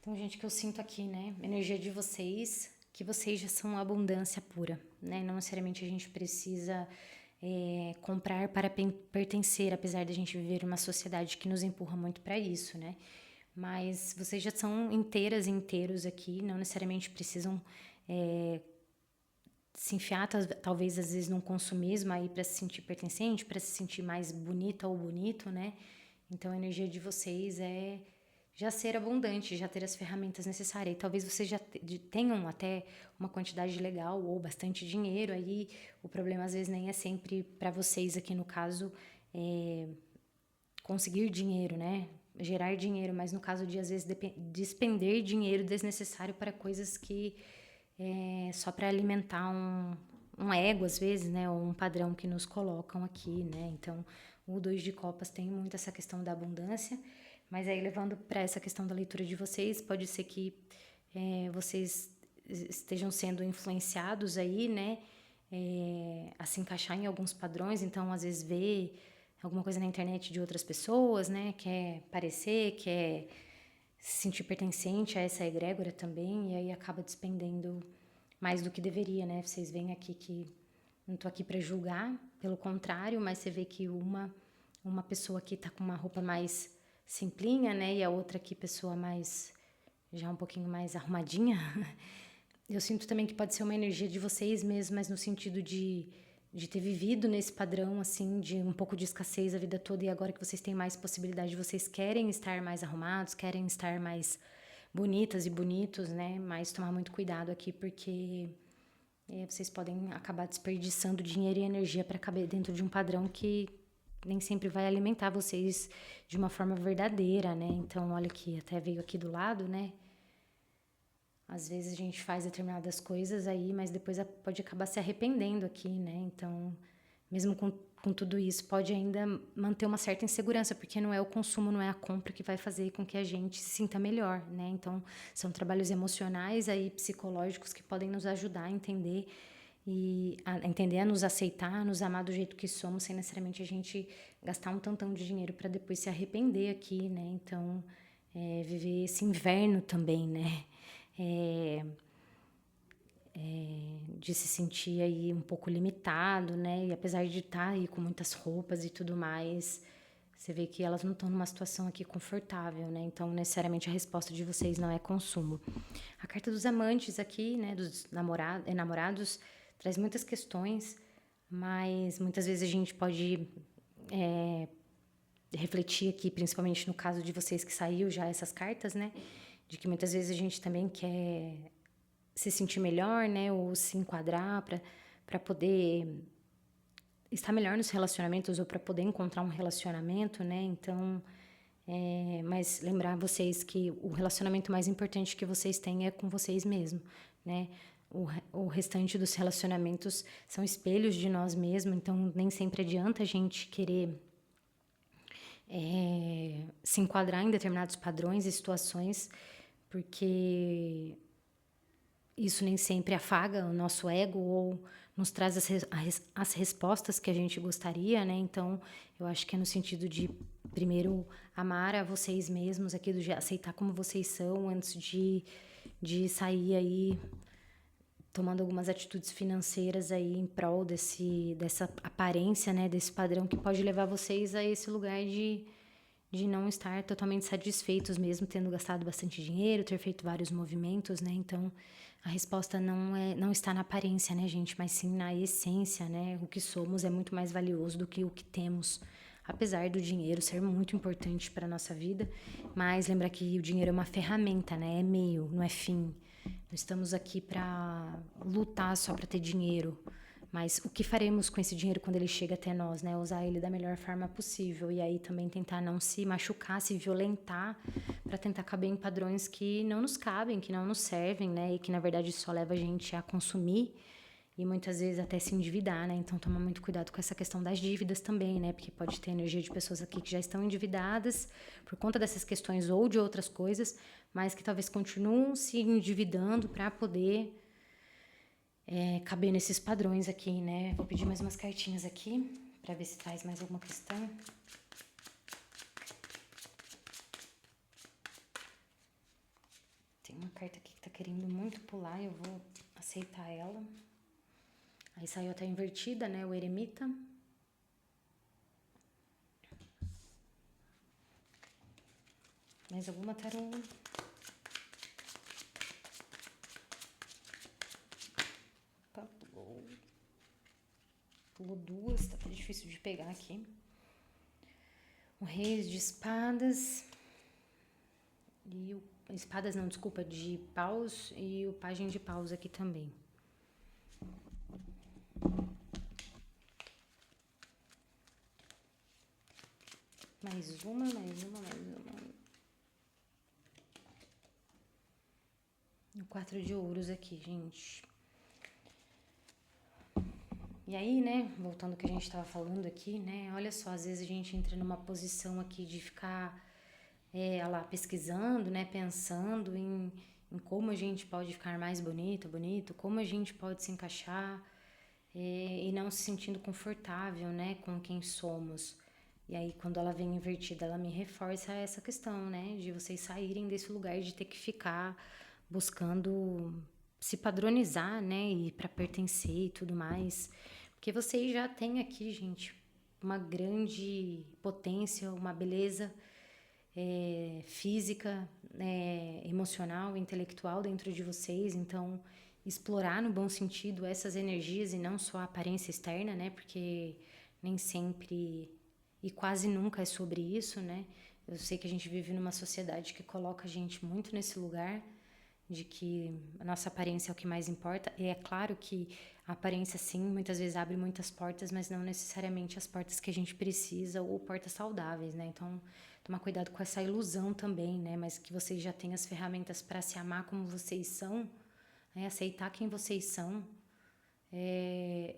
Então, gente, o que eu sinto aqui, né? Energia de vocês, que vocês já são abundância pura, né? Não necessariamente a gente precisa comprar para pertencer, apesar de a gente viver uma sociedade que nos empurra muito para isso, né? Mas vocês já são inteiras e inteiros aqui, não necessariamente precisam se enfiar, talvez às vezes num consumismo aí para se sentir pertencente, para se sentir mais bonita ou bonito, né? Então a energia de vocês é já ser abundante, já ter as ferramentas necessárias. E talvez vocês já tenham até uma quantidade legal ou bastante dinheiro. Aí o problema às vezes nem é sempre para vocês aqui no caso conseguir dinheiro, né? Gerar dinheiro, mas no caso de às vezes despender dinheiro desnecessário para coisas que só para alimentar um ego às vezes, né? Ou um padrão que nos colocam aqui, né? Então o 2 de copas tem muito essa questão da abundância. Mas aí, levando para essa questão da leitura de vocês, pode ser que vocês estejam sendo influenciados aí, né? A se encaixar em alguns padrões. Então, às vezes, vê alguma coisa na internet de outras pessoas, né? Quer parecer, quer se sentir pertencente a essa egrégora também. E aí acaba despendendo mais do que deveria, né? Vocês veem aqui que não tô aqui para julgar, pelo contrário, mas você vê que uma pessoa aqui tá com uma roupa mais simplinha, né? E a outra aqui, pessoa mais, já um pouquinho mais arrumadinha. Eu sinto também que pode ser uma energia de vocês mesmos, mas no sentido de ter vivido nesse padrão, assim, de um pouco de escassez a vida toda. E agora que vocês têm mais possibilidade, vocês querem estar mais arrumados, querem estar mais bonitas e bonitos, né? Mas tomar muito cuidado aqui, porque vocês podem acabar desperdiçando dinheiro e energia para caber dentro de um padrão que nem sempre vai alimentar vocês de uma forma verdadeira, né? Então, olha aqui, até veio aqui do lado, né? Às vezes a gente faz determinadas coisas aí, mas depois pode acabar se arrependendo aqui, né? Então, mesmo com tudo isso, pode ainda manter uma certa insegurança, porque não é o consumo, não é a compra que vai fazer com que a gente se sinta melhor, né? Então, são trabalhos emocionais aí, psicológicos, que podem nos ajudar a entender a nos aceitar, a nos amar do jeito que somos, sem necessariamente a gente gastar um tantão de dinheiro para depois se arrepender aqui, né? Então, viver esse inverno também, né? De se sentir aí um pouco limitado, né? E apesar de estar aí com muitas roupas e tudo mais, você vê que elas não estão numa situação aqui confortável, né? Então, necessariamente a resposta de vocês não é consumo. A carta dos amantes aqui, né? Dos namorados, traz muitas questões, mas muitas vezes a gente pode refletir aqui, principalmente no caso de vocês que saiu já essas cartas, né? De que muitas vezes a gente também quer se sentir melhor, né? Ou se enquadrar para poder estar melhor nos relacionamentos ou para poder encontrar um relacionamento, né? Então, mas lembrar vocês que o relacionamento mais importante que vocês têm é com vocês mesmos, né? O restante dos relacionamentos são espelhos de nós mesmos, então nem sempre adianta a gente querer se enquadrar em determinados padrões e situações, porque isso nem sempre afaga o nosso ego ou nos traz as respostas que a gente gostaria, né? Então, eu acho que é no sentido de, primeiro, amar a vocês mesmos, aqui de aceitar como vocês são, antes de sair aí tomando algumas atitudes financeiras aí em prol dessa aparência, né? Desse padrão que pode levar vocês a esse lugar de não estar totalmente satisfeitos mesmo, tendo gastado bastante dinheiro, ter feito vários movimentos, né? Então, a resposta não está na aparência, né, gente? Mas sim na essência, né? O que somos é muito mais valioso do que o que temos. Apesar do dinheiro ser muito importante para a nossa vida, mas lembrar que o dinheiro é uma ferramenta, né? É meio, não é fim. Não estamos aqui para lutar só para ter dinheiro. Mas o que faremos com esse dinheiro quando ele chega até nós, né? Usar ele da melhor forma possível. E aí também tentar não se machucar, se violentar, para tentar caber em padrões que não nos cabem, que não nos servem, né? E que na verdade só leva a gente a consumir e muitas vezes até se endividar, né? Então toma muito cuidado com essa questão das dívidas também, né? Porque pode ter energia de pessoas aqui que já estão endividadas por conta dessas questões ou de outras coisas, mas que talvez continuem se endividando para poder caber nesses padrões aqui, né? Vou pedir mais umas cartinhas aqui para ver se traz mais alguma questão. uma carta aqui que tá querendo muito pular, eu vou aceitar ela. Aí saiu até invertida, né? O eremita. Mais alguma tarô? Opa, pulou duas, tá até difícil de pegar aqui. O Reis de Espadas. E o... Espadas não, desculpa, de paus. E o Pajem de paus aqui também. Mais uma. O 4 de ouros aqui, gente. E aí, né, voltando ao que a gente estava falando aqui, né, olha só, às vezes a gente entra numa posição aqui de ficar lá pesquisando, né, pensando em como a gente pode ficar mais bonito, como a gente pode se encaixar e não se sentindo confortável, né, com quem somos. E aí, quando ela vem invertida, ela me reforça essa questão, né, de vocês saírem desse lugar de ter que ficar buscando se padronizar, né, e para pertencer e tudo mais. Porque vocês já têm aqui, gente, uma grande potência, uma beleza física, emocional, intelectual dentro de vocês. Então, explorar no bom sentido essas energias e não só a aparência externa, né? Porque nem sempre e quase nunca é sobre isso, né? Eu sei que a gente vive numa sociedade que coloca a gente muito nesse lugar de que a nossa aparência é o que mais importa. E é claro que a aparência, sim, muitas vezes abre muitas portas, mas não necessariamente as portas que a gente precisa ou portas saudáveis, né? Então, tomar cuidado com essa ilusão também, né? Mas que vocês já têm as ferramentas para se amar como vocês são, né? Aceitar quem vocês são,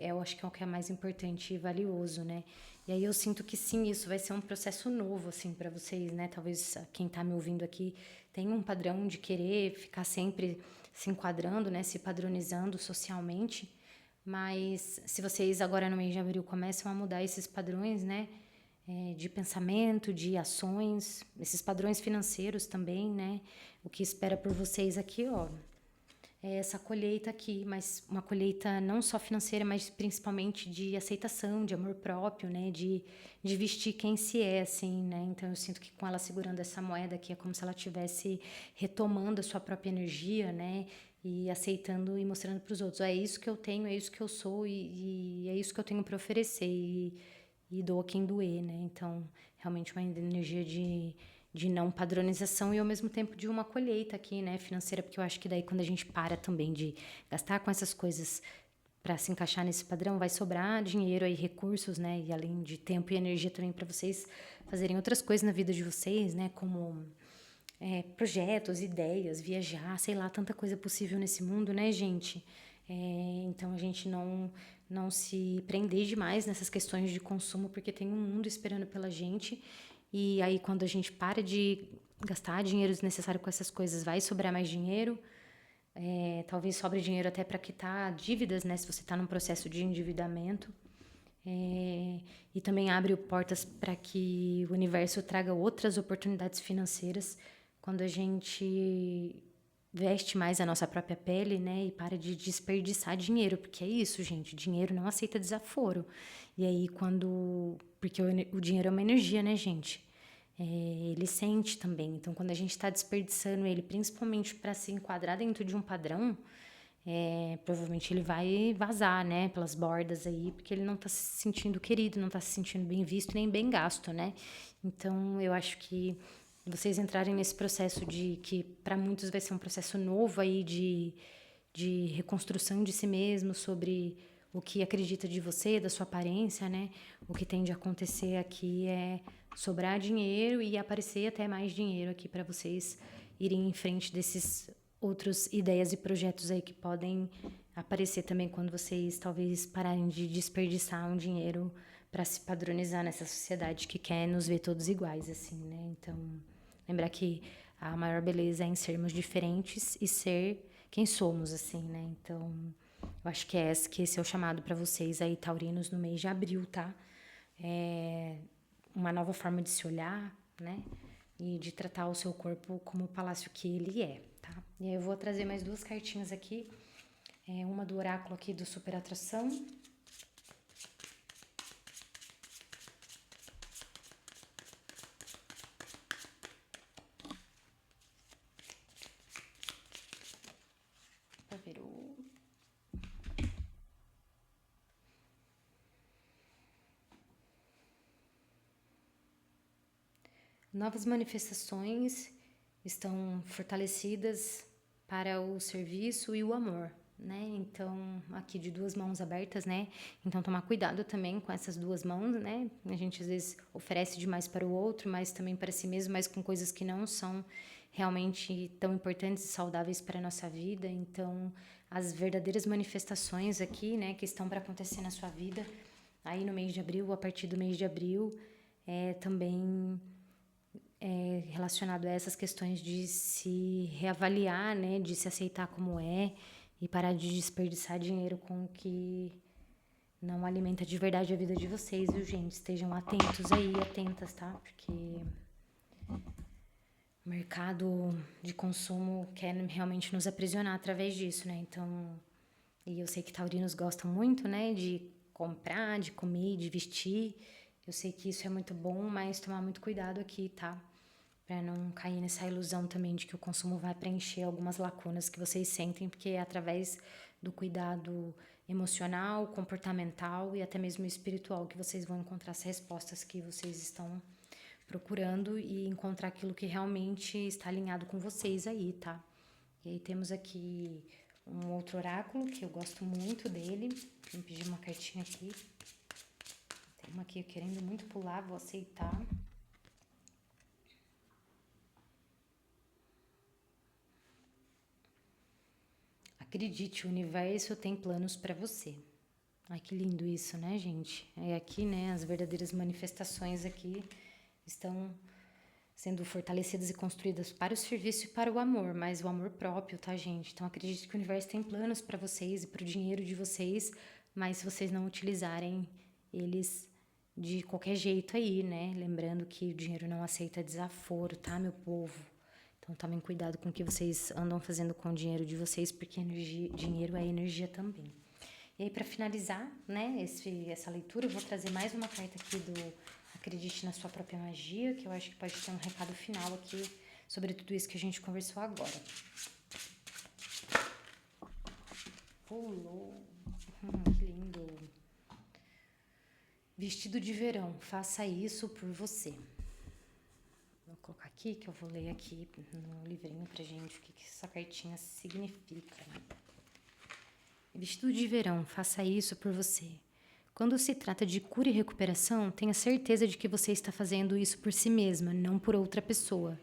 eu acho que é o que é mais importante e valioso, né? E aí eu sinto que sim, isso vai ser um processo novo, assim, para vocês, né? Talvez quem tá me ouvindo aqui tenha um padrão de querer ficar sempre se enquadrando, né? Se padronizando socialmente. Mas se vocês agora no mês de abril começam a mudar esses padrões, né? De pensamento, de ações, esses padrões financeiros também, né? O que espera por vocês aqui, ó, essa colheita aqui, mas uma colheita não só financeira, mas principalmente de aceitação, de amor próprio, né? De vestir quem se é, assim, né? Então eu sinto que com ela segurando essa moeda aqui é como se ela estivesse retomando a sua própria energia, né? E aceitando e mostrando para os outros, é isso que eu tenho, é isso que eu sou e é isso que eu tenho para oferecer e doa quem doer, né? Então realmente uma energia de não padronização e ao mesmo tempo de uma colheita aqui, né, financeira, porque eu acho que daí quando a gente para também de gastar com essas coisas para se encaixar nesse padrão, vai sobrar dinheiro aí, recursos, né, e além de tempo e energia também para vocês fazerem outras coisas na vida de vocês, né, como projetos, ideias, viajar, sei lá, tanta coisa possível nesse mundo, né, gente? Então a gente não se prender demais nessas questões de consumo, porque tem um mundo esperando pela gente. E aí, quando a gente para de gastar dinheiro desnecessário com essas coisas, vai sobrar mais dinheiro. Talvez sobre dinheiro até para quitar dívidas, né? Se você está num processo de endividamento. E também abre portas para que o universo traga outras oportunidades financeiras quando a gente veste mais a nossa própria pele, né? E para de desperdiçar dinheiro, porque é isso, gente. Dinheiro não aceita desaforo. E aí, quando... Porque o dinheiro é uma energia, né, gente? Ele sente também. Então, quando a gente está desperdiçando ele, principalmente para se enquadrar dentro de um padrão, provavelmente ele vai vazar, né, pelas bordas aí, porque ele não está se sentindo querido, não está se sentindo bem visto nem bem gasto, né? Então, eu acho que vocês entrarem nesse processo de que para muitos vai ser um processo novo aí de reconstrução de si mesmo, sobre o que acredita de você, da sua aparência, né? O que tende a acontecer aqui é sobrar dinheiro e aparecer até mais dinheiro aqui para vocês irem em frente desses outros ideias e projetos aí que podem aparecer também quando vocês talvez pararem de desperdiçar um dinheiro para se padronizar nessa sociedade que quer nos ver todos iguais, assim, né? Então, lembrar que a maior beleza é em sermos diferentes e ser quem somos, assim, né? Então, eu acho que esse é o chamado para vocês aí, taurinos, no mês de abril, tá? Uma nova forma de se olhar, né? E de tratar o seu corpo como o palácio que ele é, tá? E aí eu vou trazer mais duas cartinhas aqui. Uma do oráculo aqui do Super Atração. Para ver o... Novas manifestações estão fortalecidas para o serviço e o amor, né? Então, aqui de duas mãos abertas, né? Então, tomar cuidado também com essas duas mãos, né? A gente às vezes oferece demais para o outro, mas também para si mesmo, mas com coisas que não são realmente tão importantes e saudáveis para a nossa vida. Então, as verdadeiras manifestações aqui, né, que estão para acontecer na sua vida, aí no mês de abril, a partir do mês de abril, também relacionado a essas questões de se reavaliar, né, de se aceitar como é e parar de desperdiçar dinheiro com o que não alimenta de verdade a vida de vocês, viu, gente? Estejam atentos aí, atentas, tá? Porque o mercado de consumo quer realmente nos aprisionar através disso, né? Então, e eu sei que taurinos gostam muito, né, de comprar, de comer, de vestir. Eu sei que isso é muito bom, mas tomar muito cuidado aqui, tá? Para não cair nessa ilusão também de que o consumo vai preencher algumas lacunas que vocês sentem, porque é através do cuidado emocional, comportamental e até mesmo espiritual que vocês vão encontrar as respostas que vocês estão procurando e encontrar aquilo que realmente está alinhado com vocês aí, tá? E aí temos aqui um outro oráculo que eu gosto muito dele. Vou pedir uma cartinha aqui. Tem uma aqui querendo muito pular, vou aceitar. Acredite, o universo tem planos para você. Ai, que lindo isso, né, gente? É aqui, né, as verdadeiras manifestações aqui estão sendo fortalecidas e construídas para o serviço e para o amor, mas o amor próprio, tá, gente? Então acredite que o universo tem planos para vocês e para o dinheiro de vocês, mas se vocês não utilizarem eles de qualquer jeito aí, né? Lembrando que o dinheiro não aceita desaforo, tá, meu povo? Então tomem cuidado com o que vocês andam fazendo com o dinheiro de vocês, porque dinheiro é energia também. E aí, para finalizar, né, essa leitura, eu vou trazer mais uma carta aqui do Acredite na Sua Própria Magia, que eu acho que pode ter um recado final aqui sobre tudo isso que a gente conversou agora. Pulou. Que lindo. Vestido de verão, faça isso por você. Vou colocar aqui, que eu vou ler aqui no livrinho pra gente o que essa cartinha significa. Vestido de verão, faça isso por você. Quando se trata de cura e recuperação, tenha certeza de que você está fazendo isso por si mesma, não por outra pessoa.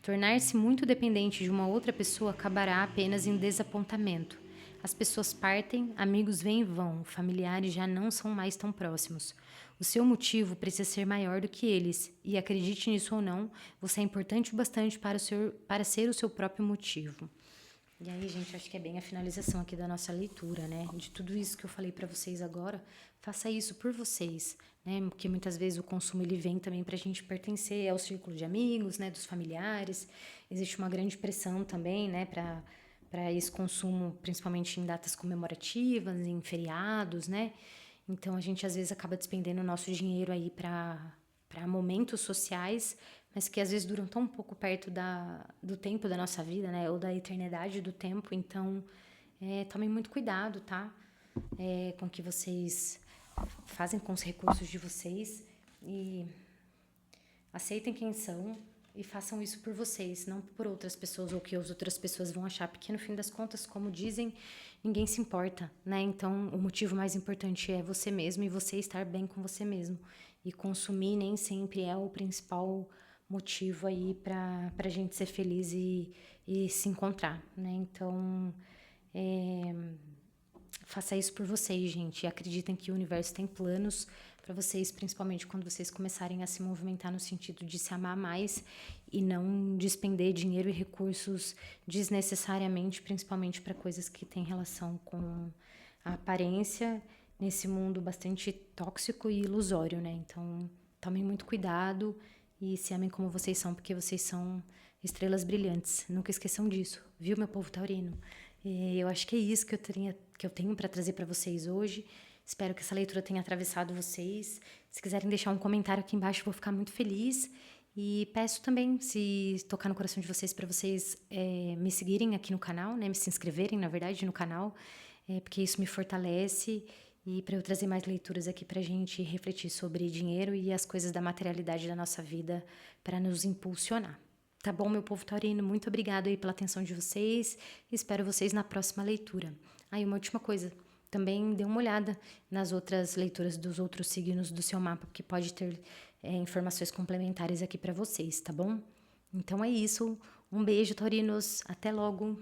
Tornar-se muito dependente de uma outra pessoa acabará apenas em desapontamento. As pessoas partem, amigos vêm e vão, familiares já não são mais tão próximos. O seu motivo precisa ser maior do que eles, e acredite nisso ou não, você é importante o bastante para ser o seu próprio motivo. E aí, gente, acho que é bem a finalização aqui da nossa leitura, né? De tudo isso que eu falei para vocês agora, faça isso por vocês, né? Porque muitas vezes o consumo ele vem também para a gente pertencer ao círculo de amigos, né? Dos familiares. Existe uma grande pressão também, né? Para esse consumo, principalmente em datas comemorativas, em feriados, né? Então a gente às vezes acaba despendendo o nosso dinheiro aí para momentos sociais, mas que às vezes duram tão pouco perto do tempo da nossa vida, né? Ou da eternidade do tempo. Então, tomem muito cuidado, tá? Com o que vocês fazem com os recursos de vocês e aceitem quem são e façam isso por vocês, não por outras pessoas ou que as outras pessoas vão achar, porque no fim das contas, como dizem, ninguém se importa, né? Então, o motivo mais importante é você mesmo e você estar bem com você mesmo. E consumir nem sempre é o principal motivo aí para a gente ser feliz e se encontrar, né? Então, faça isso por vocês, gente. E acreditem que o universo tem planos para vocês, principalmente quando vocês começarem a se movimentar no sentido de se amar mais e não despender dinheiro e recursos desnecessariamente, principalmente para coisas que têm relação com a aparência nesse mundo bastante tóxico e ilusório, né? Então, tomem muito cuidado e se amem como vocês são, porque vocês são estrelas brilhantes. Nunca esqueçam disso, viu, meu povo taurino? Eu acho que é isso que eu tenho para trazer para vocês hoje. Espero que essa leitura tenha atravessado vocês. Se quiserem deixar um comentário aqui embaixo, eu vou ficar muito feliz. E peço também, se tocar no coração de vocês, para vocês me seguirem aqui no canal, né? Me se inscreverem, na verdade, no canal, porque isso me fortalece e para eu trazer mais leituras aqui para a gente refletir sobre dinheiro e as coisas da materialidade da nossa vida para nos impulsionar. Tá bom, meu povo taurino? Muito obrigada aí pela atenção de vocês. Espero vocês na próxima leitura. Aí, uma última coisa. Também dê uma olhada nas outras leituras dos outros signos do seu mapa, porque pode ter informações complementares aqui para vocês, tá bom? Então é isso. Um beijo, taurinos. Até logo.